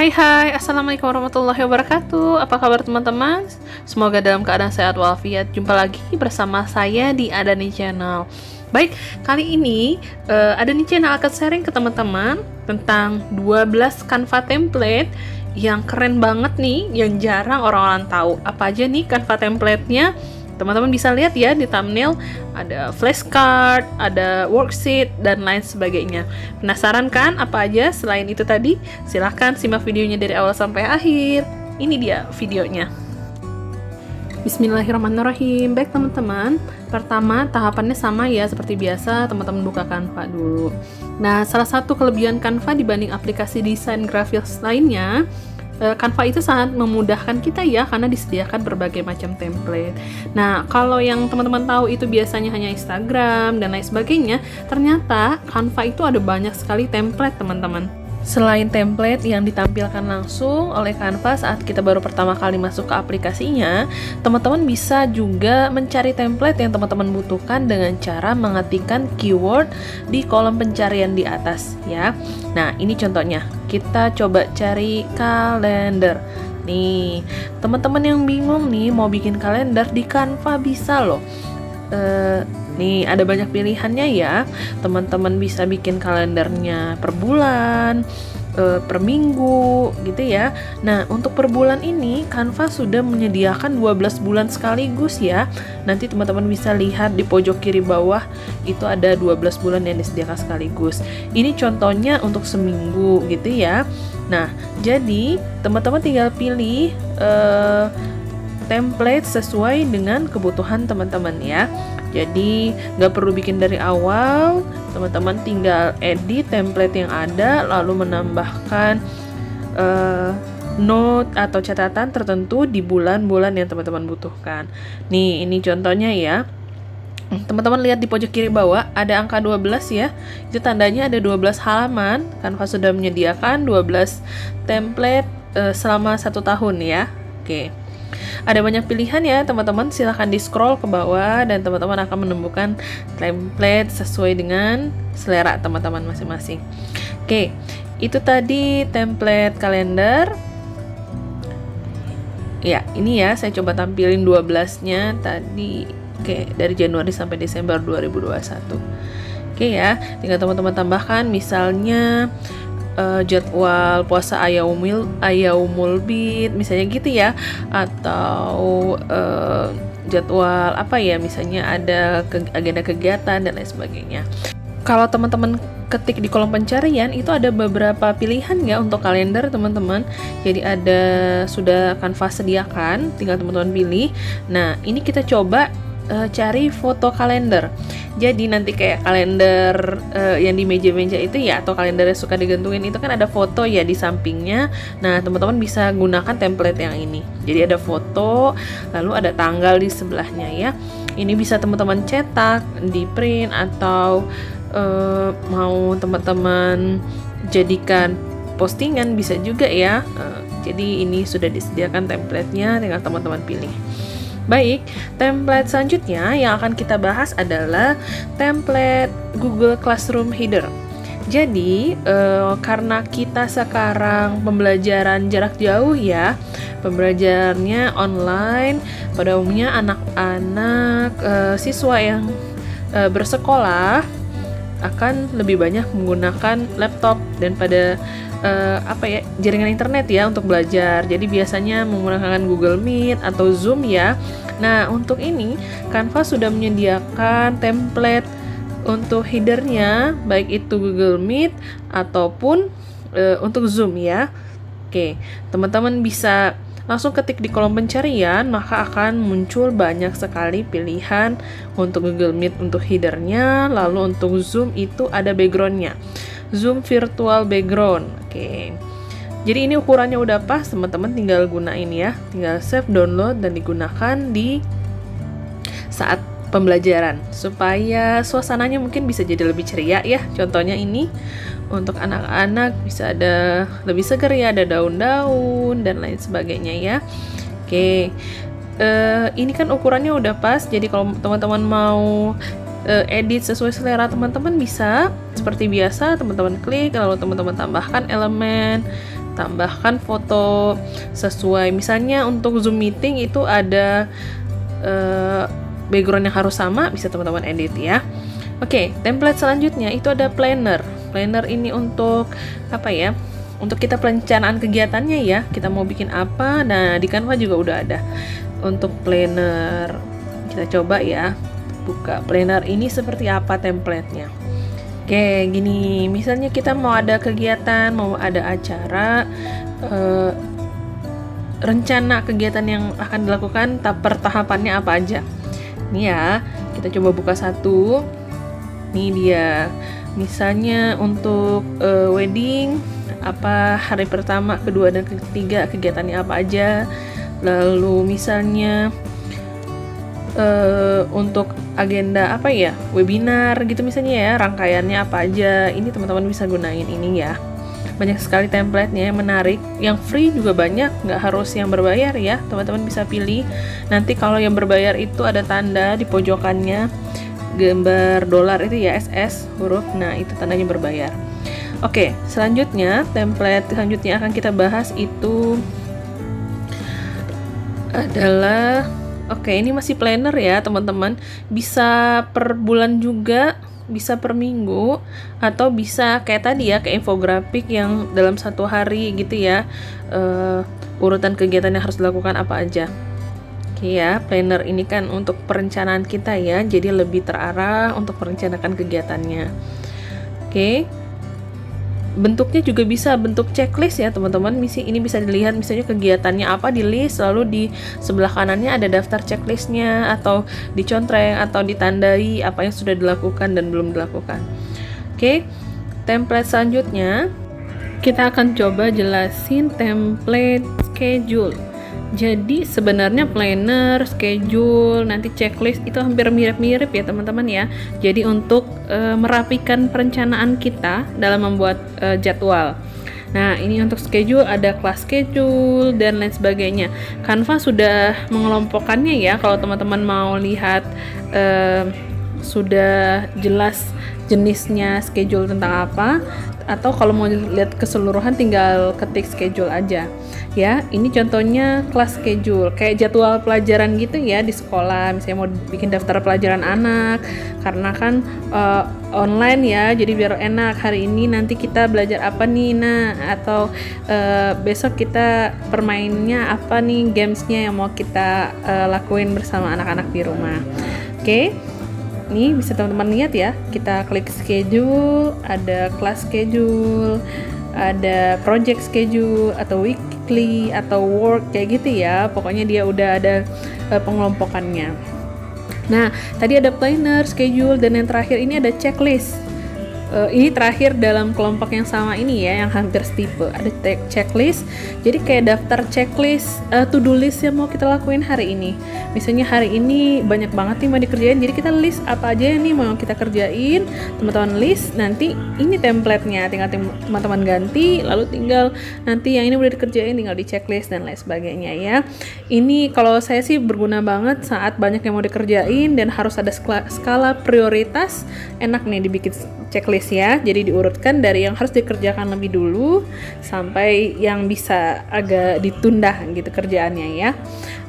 Hai, Assalamualaikum warahmatullahi wabarakatuh. Apa kabar teman-teman? Semoga dalam keadaan sehat walafiat. Jumpa lagi bersama saya di Adani Channel. Baik, kali ini Adani Channel akan sharing ke teman-teman tentang 12 Canva template yang keren banget nih, yang jarang orang-orang tahu. Apa aja nih Canva template-nya? Teman-teman bisa lihat ya di thumbnail, ada flashcard, ada worksheet, dan lain sebagainya. Penasaran kan apa aja selain itu tadi? Silahkan simak videonya dari awal sampai akhir. Ini dia videonya. Bismillahirrahmanirrahim. Baik teman-teman, pertama tahapannya sama ya seperti biasa, teman-teman buka Canva dulu. Nah, salah satu kelebihan Canva dibanding aplikasi desain grafis lainnya, Canva itu sangat memudahkan kita ya, karena disediakan berbagai macam template. Nah, kalau yang teman-teman tahu itu biasanya hanya Instagram dan lain sebagainya, ternyata Canva itu ada banyak sekali template teman-teman. Selain template yang ditampilkan langsung oleh Canva saat kita baru pertama kali masuk ke aplikasinya, teman-teman bisa juga mencari template yang teman-teman butuhkan dengan cara mengetikkan keyword di kolom pencarian di atas ya. Nah, ini contohnya. Kita coba cari kalender. Nih, teman-teman yang bingung nih mau bikin kalender di Canva bisa loh. Nih, ada banyak pilihannya ya. Teman-teman bisa bikin kalendernya per bulan, per minggu gitu ya. Nah, untuk per bulan ini Canva sudah menyediakan 12 bulan sekaligus ya. Nanti teman-teman bisa lihat di pojok kiri bawah itu ada 12 bulan yang disediakan sekaligus. Ini contohnya untuk seminggu gitu ya. Nah, jadi teman-teman tinggal pilih template sesuai dengan kebutuhan teman-teman ya. Jadi nggak perlu bikin dari awal, teman-teman tinggal edit template yang ada lalu menambahkan note atau catatan tertentu di bulan-bulan yang teman-teman butuhkan. Nih, ini contohnya ya. Teman-teman lihat di pojok kiri bawah ada angka 12 ya. Itu tandanya ada 12 halaman. Canva sudah menyediakan 12 template selama 1 tahun ya. Oke. Ada banyak pilihan ya teman-teman, silahkan di scroll ke bawah dan teman-teman akan menemukan template sesuai dengan selera teman-teman masing-masing. Oke, itu tadi template kalender. Ya, ini ya saya coba tampilin 12-nya tadi. Oke, dari Januari sampai Desember 2021. Oke ya, tinggal teman-teman tambahkan misalnya jadwal puasa Ayaumul Bid misalnya gitu ya, atau jadwal apa ya, misalnya ada agenda kegiatan dan lain sebagainya. Kalau teman-teman ketik di kolom pencarian itu ada beberapa pilihan ya untuk kalender teman-teman. Jadi ada sudah Canva sediakan, tinggal teman-teman pilih. Nah, ini kita coba cari foto kalender. Jadi nanti kayak kalender yang di meja-meja itu ya, atau kalender yang suka digantungin itu kan ada foto ya di sampingnya. Nah, teman-teman bisa gunakan template yang ini. Jadi ada foto, lalu ada tanggal di sebelahnya ya. Ini bisa teman-teman cetak, di print, atau mau teman-teman jadikan postingan bisa juga ya. Jadi ini sudah disediakan template-nya, tinggal teman-teman pilih. Baik, template selanjutnya yang akan kita bahas adalah template Google Classroom Header. Jadi, karena kita sekarang pembelajaran jarak jauh ya, pembelajarannya online, pada umumnya anak-anak siswa yang bersekolah akan lebih banyak menggunakan laptop dan pada jaringan internet ya untuk belajar. Jadi biasanya menggunakan Google Meet atau Zoom ya. Nah, untuk ini Canva sudah menyediakan template untuk headernya, baik itu Google Meet ataupun untuk Zoom ya. Oke, teman-teman bisa langsung ketik di kolom pencarian, maka akan muncul banyak sekali pilihan untuk Google Meet untuk headernya. Lalu untuk Zoom itu ada backgroundnya, Zoom virtual background. Oke. Jadi ini ukurannya udah pas, teman-teman tinggal gunain ya. Tinggal save, download, dan digunakan di saat pembelajaran supaya suasananya mungkin bisa jadi lebih ceria ya. Contohnya ini untuk anak-anak bisa ada lebih seger ya, ada daun-daun dan lain sebagainya ya. Oke. Ini kan ukurannya udah pas. Jadi kalau teman-teman mau edit sesuai selera teman-teman bisa seperti biasa, teman-teman klik lalu teman-teman tambahkan elemen tambahkan foto sesuai, misalnya untuk Zoom meeting itu ada background yang harus sama, bisa teman-teman edit ya. Oke, template selanjutnya itu ada planner. Planner ini untuk apa ya? Untuk kita perencanaan kegiatannya ya. Kita mau bikin apa? Nah, di Canva juga udah ada untuk planner. Kita coba ya. Buka planner ini seperti apa templatenya. Oke, gini. Misalnya kita mau ada kegiatan, mau ada acara, rencana kegiatan yang akan dilakukan, per tahapannya apa aja. Ini ya, kita coba buka satu. Ini dia. Misalnya untuk wedding, apa hari pertama, kedua, dan ketiga kegiatannya apa aja. Lalu misalnya untuk agenda apa ya, webinar gitu misalnya ya, rangkaiannya apa aja. Ini teman-teman bisa gunain ini ya. Banyak sekali templatenya yang menarik, yang free juga banyak, nggak harus yang berbayar ya, teman-teman bisa pilih. Nanti kalau yang berbayar itu ada tanda di pojokannya, gambar dolar itu ya, SS huruf, nah itu tandanya berbayar. Oke, selanjutnya template selanjutnya akan kita bahas itu adalah, oke, ini masih planner ya teman-teman, bisa per bulan juga, bisa per minggu, atau bisa kayak tadi ya, kayak infografik yang dalam satu hari gitu ya, urutan kegiatan yang harus dilakukan apa aja. Oke ya, planner ini kan untuk perencanaan kita ya, jadi lebih terarah untuk merencanakan kegiatannya. Oke, bentuknya juga bisa bentuk checklist ya teman-teman. Ini bisa dilihat misalnya kegiatannya apa di list, lalu di sebelah kanannya ada daftar checklistnya, atau dicontreng atau ditandai apa yang sudah dilakukan dan belum dilakukan. Oke, template selanjutnya kita akan coba jelasin template schedule. Jadi sebenarnya planner, schedule, nanti checklist itu hampir mirip-mirip ya teman-teman ya. Jadi untuk merapikan perencanaan kita dalam membuat jadwal. Nah, ini untuk schedule ada class schedule dan lain sebagainya. Canva sudah mengelompokkannya ya. Kalau teman-teman mau lihat sudah jelas jenisnya schedule tentang apa, atau kalau mau lihat keseluruhan tinggal ketik schedule aja ya. Ini contohnya kelas schedule, kayak jadwal pelajaran gitu ya di sekolah. Misalnya mau bikin daftar pelajaran anak, karena kan online ya, jadi biar enak, hari ini nanti kita belajar apa nih, nah, atau besok kita permainnya apa nih, gamesnya yang mau kita lakuin bersama anak-anak di rumah. Oke. Nih bisa teman-teman lihat ya, kita klik schedule, ada class schedule, ada project schedule, atau weekly, atau work, kayak gitu ya. Pokoknya dia udah ada pengelompokannya. Nah, tadi ada planner, schedule, dan yang terakhir ini ada checklist. Ini terakhir dalam kelompok yang sama ini ya, yang hampir setipe. Ada checklist, jadi kayak daftar checklist, to-do list yang mau kita lakuin hari ini. Misalnya hari ini banyak banget nih mau dikerjain, jadi kita list apa aja yang nih mau kita kerjain, teman-teman list. Nanti ini templatenya, tinggal teman-teman ganti, lalu tinggal nanti yang ini udah dikerjain tinggal di checklist dan lain sebagainya ya. Ini kalau saya sih berguna banget saat banyak yang mau dikerjain dan harus ada skala prioritas. Enak nih dibikin checklist ya, jadi diurutkan dari yang harus dikerjakan lebih dulu sampai yang bisa agak ditunda gitu kerjaannya ya.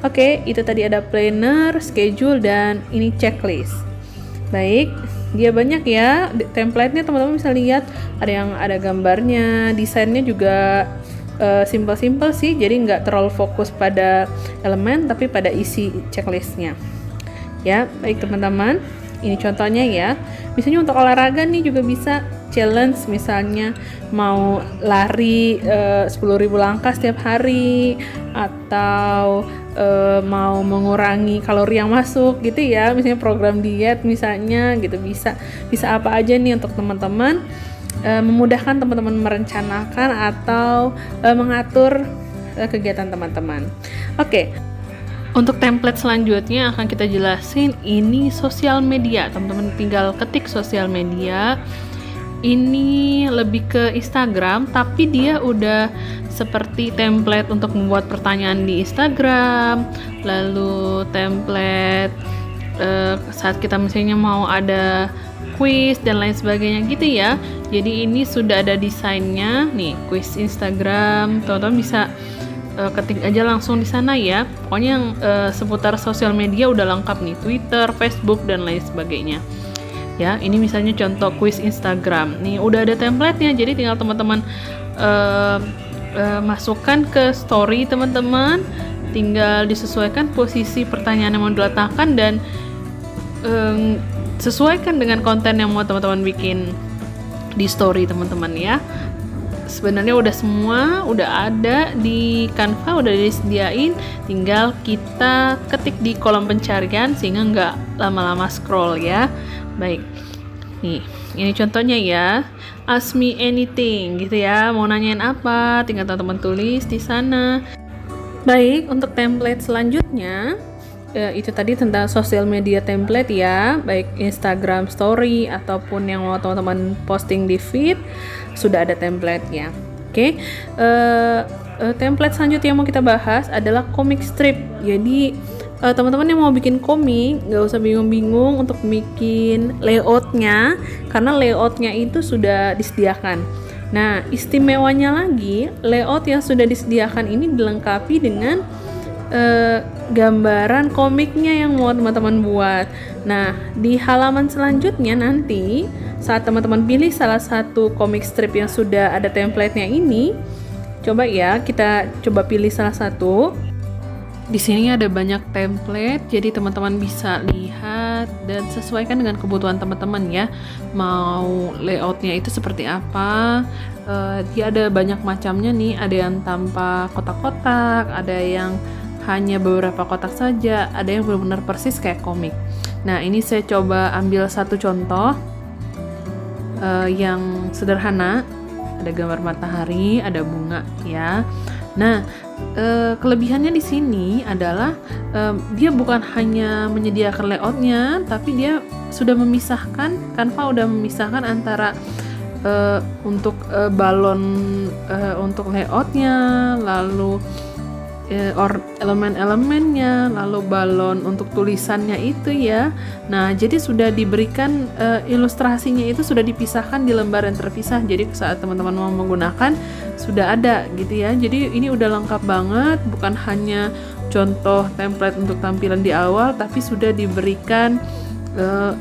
Oke, itu tadi ada planner, schedule, dan ini checklist. Baik, dia banyak ya template-nya, teman-teman bisa lihat, ada yang ada gambarnya, desainnya juga simple-simple sih, jadi nggak terlalu fokus pada elemen tapi pada isi checklistnya ya. Baik teman-teman, ini contohnya ya. Misalnya untuk olahraga nih juga bisa challenge, misalnya mau lari 10.000 langkah setiap hari, atau mau mengurangi kalori yang masuk gitu ya, misalnya program diet misalnya gitu. Bisa apa aja nih untuk teman-teman, memudahkan teman-teman merencanakan atau mengatur kegiatan teman-teman. Oke. Untuk template selanjutnya akan kita jelasin ini sosial media. Teman-teman tinggal ketik sosial media. Ini lebih ke Instagram, tapi dia udah seperti template untuk membuat pertanyaan di Instagram. Lalu template saat kita misalnya mau ada quiz dan lain sebagainya gitu ya. Jadi ini sudah ada desainnya nih, quiz Instagram. Teman-teman bisa ketik aja langsung di sana ya. Pokoknya yang seputar sosial media udah lengkap nih, Twitter, Facebook dan lain sebagainya. Ya, ini misalnya contoh quiz Instagram. Nih udah ada template-nya, jadi tinggal teman-teman masukkan ke story teman-teman, tinggal disesuaikan posisi pertanyaan yang mau diletakkan dan sesuaikan dengan konten yang mau teman-teman bikin di story teman-teman ya. Sebenarnya udah semua udah ada di Canva, udah disediain, tinggal kita ketik di kolom pencarian sehingga nggak lama-lama scroll ya. Baik, nih ini contohnya ya, ask me anything gitu ya, mau nanyain apa tinggal teman-teman tulis di sana. Baik, untuk template selanjutnya itu tadi tentang sosial media template ya, baik Instagram story ataupun yang mau teman-teman posting di feed sudah ada template-nya. Oke, template selanjutnya yang mau kita bahas adalah comic strip. Jadi teman-teman yang mau bikin komik nggak usah bingung-bingung untuk bikin layoutnya, karena layoutnya itu sudah disediakan. Nah, istimewanya lagi, layout yang sudah disediakan ini dilengkapi dengan gambaran komiknya yang mau teman-teman buat. Nah, di halaman selanjutnya nanti saat teman-teman pilih salah satu comic strip yang sudah ada template-nya ini, coba ya kita coba pilih salah satu. Di sini ada banyak template, jadi teman-teman bisa lihat dan sesuaikan dengan kebutuhan teman-teman ya. Mau layoutnya itu seperti apa? Dia ada banyak macamnya nih. Ada yang tanpa kotak-kotak, ada yang hanya beberapa kotak saja, ada yang benar-benar persis kayak komik. Nah, ini saya coba ambil satu contoh yang sederhana. Ada gambar matahari, ada bunga ya. Nah, kelebihannya di sini adalah dia bukan hanya menyediakan layoutnya, tapi dia sudah memisahkan, Canva udah memisahkan antara untuk balon untuk layoutnya, lalu elemen-elemennya, lalu balon untuk tulisannya itu ya. Nah, jadi sudah diberikan ilustrasinya itu sudah dipisahkan di lembar yang terpisah. Jadi saat teman-teman mau menggunakan sudah ada gitu ya. Jadi ini udah lengkap banget, bukan hanya contoh template untuk tampilan di awal, tapi sudah diberikan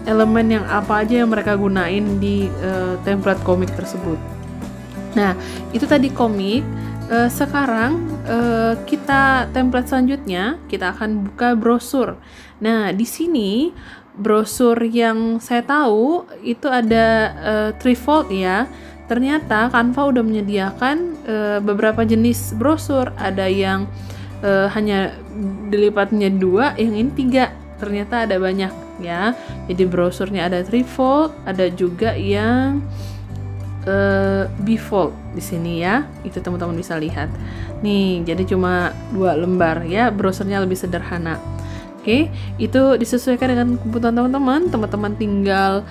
elemen yang apa aja yang mereka gunain di template komik tersebut. Nah, itu tadi komik. Sekarang kita template selanjutnya kita akan buka brosur. Nah, di sini brosur yang saya tahu itu ada trifold ya. Ternyata Canva udah menyediakan beberapa jenis brosur. Ada yang hanya dilipatnya 2, yang ini 3. Ternyata ada banyak ya. Jadi brosurnya ada trifold, ada juga yang bifold di sini ya. Itu teman-teman bisa lihat. Nih, jadi cuma 2 lembar ya. Browsernya lebih sederhana. Oke, itu disesuaikan dengan kebutuhan teman-teman. Teman-teman tinggal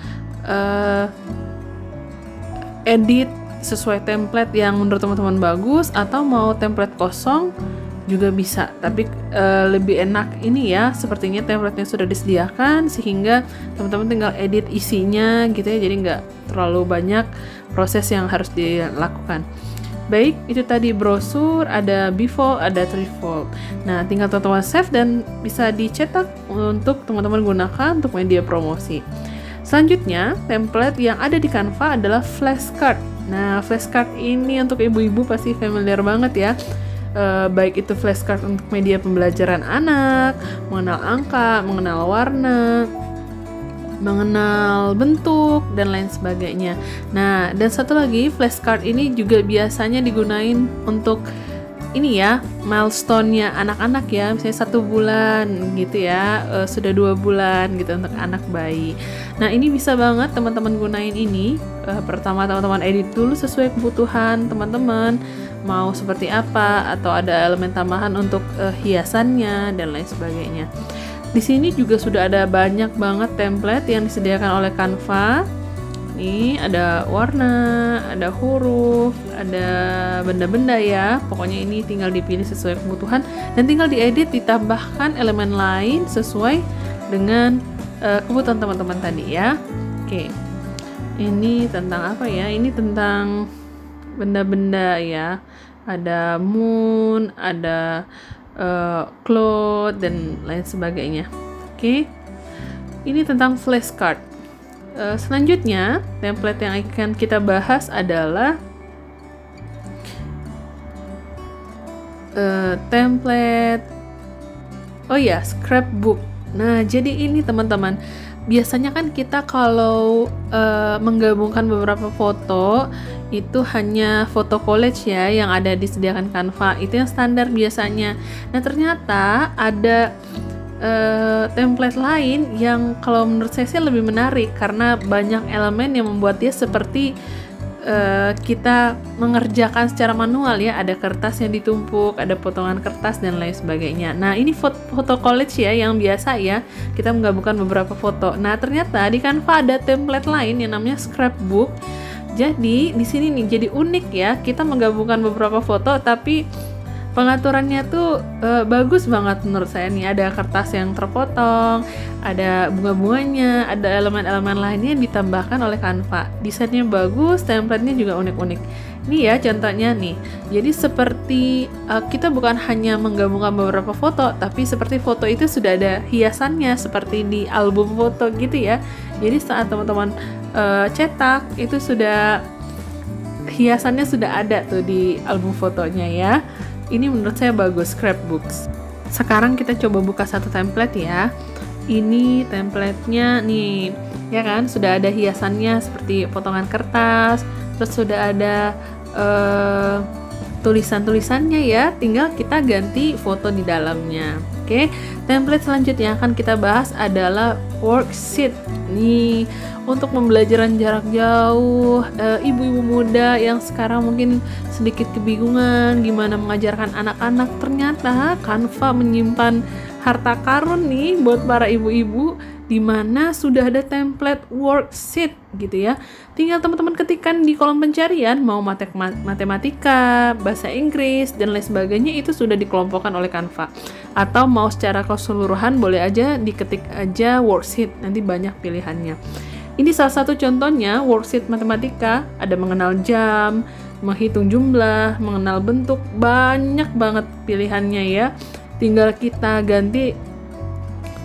edit sesuai template yang menurut teman-teman bagus, atau mau template kosong juga bisa. Tapi lebih enak ini ya, sepertinya template-nya sudah disediakan sehingga teman-teman tinggal edit isinya gitu ya. Jadi nggak terlalu banyak proses yang harus dilakukan. Baik, itu tadi brosur, ada bifold, ada trifold. Nah, tinggal teman-teman save dan bisa dicetak untuk teman-teman gunakan untuk media promosi. Selanjutnya, template yang ada di Canva adalah flashcard. Nah, flashcard ini untuk ibu-ibu pasti familiar banget ya. Baik itu flashcard untuk media pembelajaran anak, mengenal angka, mengenal warna, mengenal bentuk, dan lain sebagainya. Nah, dan satu lagi, flashcard ini juga biasanya digunain untuk ini ya, milestone-nya anak-anak ya, misalnya 1 bulan gitu ya, sudah 2 bulan gitu untuk anak bayi. Nah, ini bisa banget teman-teman gunain ini. Pertama teman-teman edit dulu sesuai kebutuhan teman-teman, mau seperti apa, atau ada elemen tambahan untuk hiasannya dan lain sebagainya. Di sini juga sudah ada banyak banget template yang disediakan oleh Canva. Nih, ada warna, ada huruf, ada benda-benda ya. Pokoknya ini tinggal dipilih sesuai kebutuhan dan tinggal diedit, ditambahkan elemen lain sesuai dengan kebutuhan teman-teman tadi ya. Oke. Ini tentang apa ya? Ini tentang benda-benda ya. Ada moon, ada cloud dan lain sebagainya. Oke. Ini tentang flashcard. Selanjutnya, template yang akan kita bahas adalah template scrapbook. Nah, jadi ini teman-teman, biasanya kan kita kalau menggabungkan beberapa foto itu hanya foto collage ya yang ada disediakan Canva, itu yang standar biasanya. Nah, ternyata ada template lain yang kalau menurut saya sih lebih menarik karena banyak elemen yang membuat dia seperti kita mengerjakan secara manual ya. Ada kertas yang ditumpuk, ada potongan kertas dan lain sebagainya. Nah, ini foto collage ya yang biasa ya, kita menggabungkan beberapa foto. Nah, ternyata di Canva ada template lain yang namanya scrapbook. Jadi di sini nih jadi unik ya, kita menggabungkan beberapa foto tapi pengaturannya tuh bagus banget menurut saya nih. Ada kertas yang terpotong, ada bunga-bunganya, ada elemen-elemen lainnya yang ditambahkan oleh Canva. Desainnya bagus, template-nya juga unik-unik. Ini ya contohnya nih. Jadi seperti kita bukan hanya menggabungkan beberapa foto, tapi seperti foto itu sudah ada hiasannya seperti di album foto gitu ya. Jadi saat teman-teman cetak itu sudah hiasannya sudah ada tuh di album fotonya ya. Ini menurut saya bagus, scrapbooks. Sekarang kita coba buka satu template ya. Ini templatenya nih, ya kan? Sudah ada hiasannya seperti potongan kertas, terus sudah ada tulisan-tulisannya ya. Tinggal kita ganti foto di dalamnya. Oke, template selanjutnya yang akan kita bahas adalah worksheet. Nih, untuk pembelajaran jarak jauh, ibu-ibu muda yang sekarang mungkin sedikit kebingungan gimana mengajarkan anak-anak, ternyata Canva menyimpan harta karun nih buat para ibu-ibu di mana sudah ada template worksheet gitu ya. Tinggal teman-teman ketikkan di kolom pencarian mau matematika, bahasa Inggris dan lain sebagainya, itu sudah dikelompokkan oleh Canva. Atau mau secara keseluruhan boleh aja diketik aja worksheet, nanti banyak pilihannya. Ini salah satu contohnya worksheet matematika, ada mengenal jam, menghitung jumlah, mengenal bentuk, banyak banget pilihannya ya. Tinggal kita ganti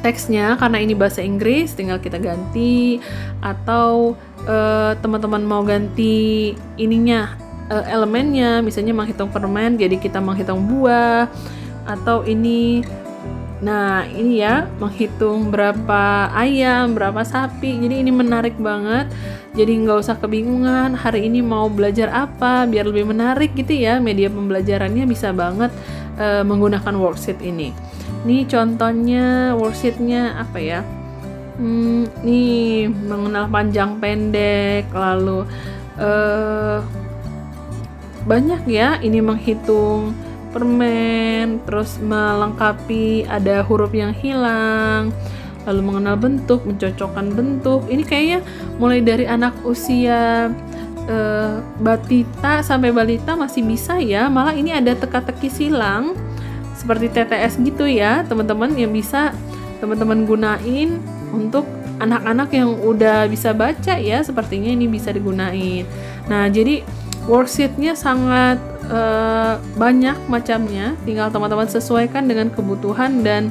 teksnya, karena ini bahasa Inggris, tinggal kita ganti. Atau teman-teman mau ganti ininya, elemennya, misalnya menghitung permen, jadi kita menghitung buah. Atau ini, nah ini ya, menghitung berapa ayam, berapa sapi. Jadi ini menarik banget. Jadi nggak usah kebingungan hari ini mau belajar apa, biar lebih menarik gitu ya. Media pembelajarannya bisa banget menggunakan worksheet ini. Ini contohnya worksheetnya apa ya? Nih mengenal panjang pendek, lalu banyak ya. Ini menghitung permen, terus melengkapi ada huruf yang hilang, lalu mengenal bentuk, mencocokkan bentuk. Ini kayaknya mulai dari anak usia batita sampai balita masih bisa ya. Malah ini ada teka-teki silang seperti TTS gitu ya teman-teman, yang bisa teman-teman gunain untuk anak-anak yang udah bisa baca ya. Sepertinya ini bisa digunain. Nah, jadi worksheetnya sangat banyak macamnya, tinggal teman-teman sesuaikan dengan kebutuhan dan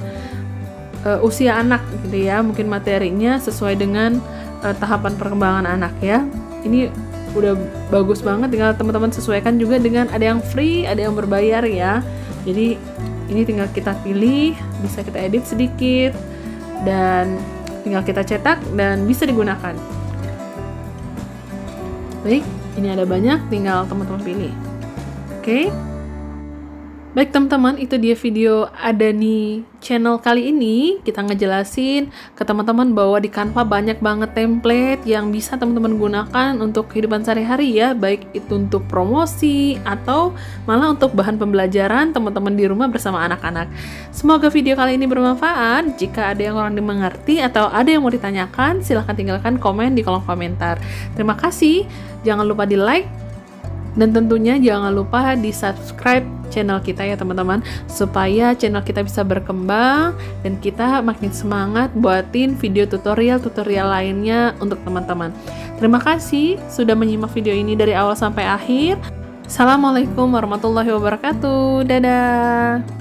usia anak gitu ya. Mungkin materinya sesuai dengan tahapan perkembangan anak ya. Ini udah bagus banget, tinggal teman-teman sesuaikan juga dengan ada yang free, ada yang berbayar ya. Jadi ini tinggal kita pilih, bisa kita edit sedikit dan tinggal kita cetak dan bisa digunakan. Baik, ini ada banyak, tinggal teman-teman pilih. Oke. Baik teman-teman, itu dia video Adani channel kali ini. Kita ngejelasin ke teman-teman bahwa di Canva banyak banget template yang bisa teman-teman gunakan untuk kehidupan sehari-hari ya. Baik itu untuk promosi atau malah untuk bahan pembelajaran teman-teman di rumah bersama anak-anak. Semoga video kali ini bermanfaat. Jika ada yang kurang dimengerti atau ada yang mau ditanyakan, silahkan tinggalkan komen di kolom komentar. Terima kasih. Jangan lupa di like. Dan tentunya jangan lupa di subscribe channel kita ya teman-teman, supaya channel kita bisa berkembang dan kita makin semangat buatin video tutorial lainnya untuk teman-teman. Terima kasih sudah menyimak video ini dari awal sampai akhir. Assalamualaikum warahmatullahi wabarakatuh. Dadah.